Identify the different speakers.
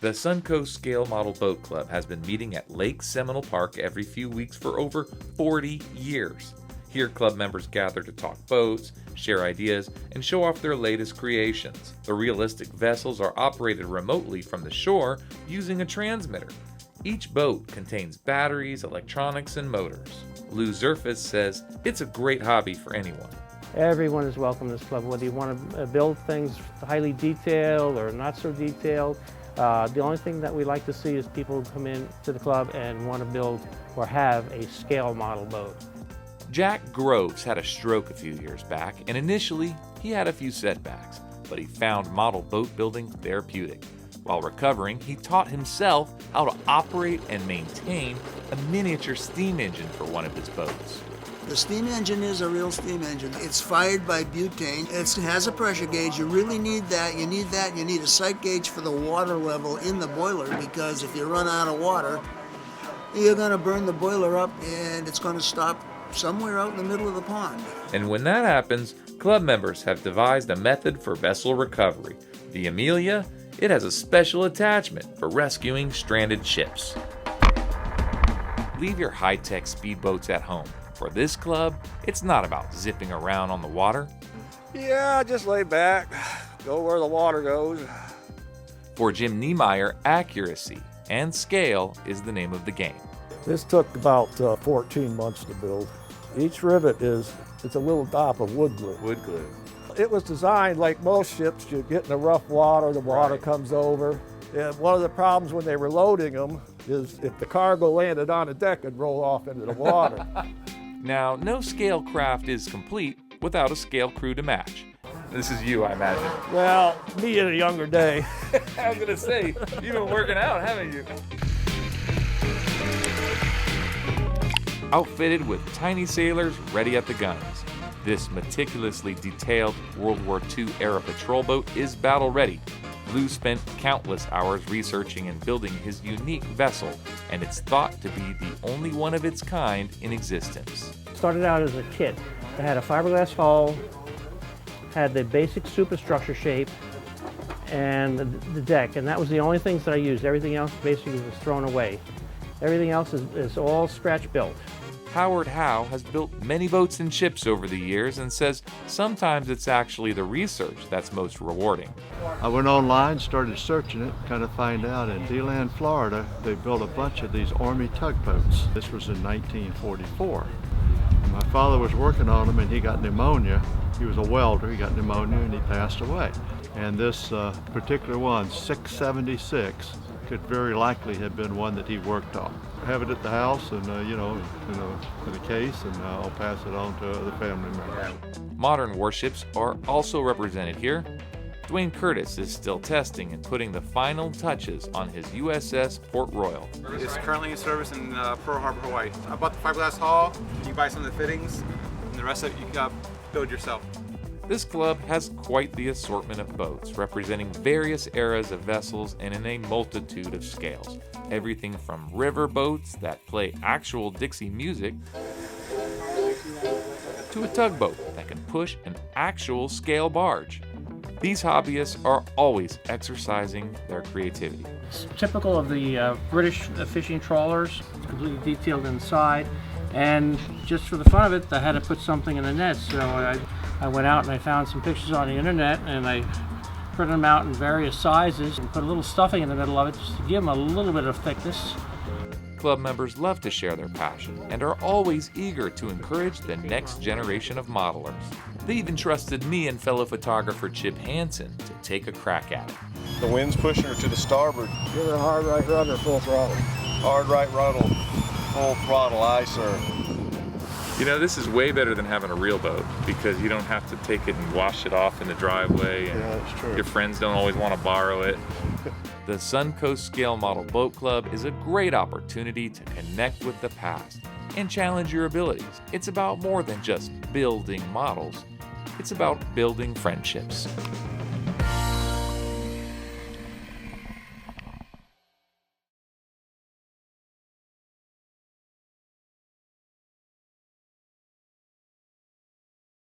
Speaker 1: The Suncoast Scale Model Boat Club has been meeting at Lake Seminole Park every few weeks for over 40 years. Here, club members gather to talk boats, share ideas, and show off their latest creations. The realistic vessels are operated remotely from the shore using a transmitter. Each boat contains batteries, electronics, and motors. Lou Zerfis says it's a great hobby for anyone.
Speaker 2: Everyone is welcome to this club, whether you want to build things highly detailed or not so detailed. The only thing that we like to see is people come in to the club and want to build or have a scale model boat.
Speaker 1: Jack Groves had a stroke a few years back, and initially he had a few setbacks, but he found model boat building therapeutic. While recovering, he taught himself how to operate and maintain a miniature steam engine for one of his boats.
Speaker 3: The steam engine is a real steam engine. It's fired by butane. It has a pressure gauge. You really need that. You need that. You need a sight gauge for the water level in the boiler, because if you run out of water, you're going to burn the boiler up and it's going to stop somewhere out in the middle of the pond.
Speaker 1: And when that happens, club members have devised a method for vessel recovery. The Amelia, it has a special attachment for rescuing stranded ships. Leave your high-tech speedboats at home. For this club, it's not about zipping around on the water.
Speaker 4: Yeah, just lay back, go where the water goes.
Speaker 1: For Jim Niemeyer, accuracy and scale is the name of the game.
Speaker 5: This took about 14 months to build. Each rivet it's a little dot of wood glue.
Speaker 1: Wood glue.
Speaker 5: It was designed like most ships. You get in the rough water, the water comes over. And one of the problems when they were loading them is if the cargo landed on the deck, it'd roll off into the water.
Speaker 1: Now, no scale craft is complete without a scale crew to match. This is you, I imagine.
Speaker 5: Well, me in a younger day.
Speaker 1: I was going to say, you've been working out, haven't you? Outfitted with tiny sailors ready at the guns, this meticulously detailed World War II era patrol boat is battle ready. Lou spent countless hours researching and building his unique vessel, and it's thought to be the only one of its kind in existence.
Speaker 2: Started out as a kit that had a fiberglass hull, had the basic superstructure shape, and the deck, and that was the only things that I used. Everything else basically was thrown away. Everything else is all scratch built.
Speaker 1: Howard Howe has built many boats and ships over the years and says sometimes it's actually the research that's most rewarding.
Speaker 6: I went online, started searching it, kind of find out in DeLand, Florida, they built a bunch of these Army tugboats. This was in 1944. My father was working on them and he got pneumonia. He was a welder, he got pneumonia and he passed away. And this particular one, 676, could very likely have been one that he worked on. I have it at the house and, in a case, and I'll pass it on to other family members.
Speaker 1: Modern warships are also represented here. Dwayne Curtis is still testing and putting the final touches on his USS Port Royal.
Speaker 7: It's currently in service in Pearl Harbor, Hawaii. I bought the fiberglass hull, you buy some of the fittings, and the rest of it you can build yourself.
Speaker 1: This club has quite the assortment of boats, representing various eras of vessels and in a multitude of scales. Everything from river boats that play actual Dixie music to a tugboat that can push an actual scale barge. These hobbyists are always exercising their creativity.
Speaker 2: It's typical of the British fishing trawlers, completely detailed inside, and just for the fun of it, I had to put something in the net, so I went out and I found some pictures on the internet and I printed them out in various sizes and put a little stuffing in the middle of it just to give them a little bit of thickness.
Speaker 1: Club members love to share their passion and are always eager to encourage the next generation of modelers. They even trusted me and fellow photographer Chip Hansen to take a crack at it.
Speaker 4: The wind's pushing her to the starboard.
Speaker 5: Give her a hard right rudder, full throttle.
Speaker 4: Hard right rudder, full throttle, aye sir.
Speaker 1: You know, this is way better than having a real boat because you don't have to take it and wash it off in the driveway, and
Speaker 4: that's true.
Speaker 1: Your friends don't always want to borrow it. The Suncoast Scale Model Boat Club is a great opportunity to connect with the past and challenge your abilities. It's about more than just building models. It's about building friendships.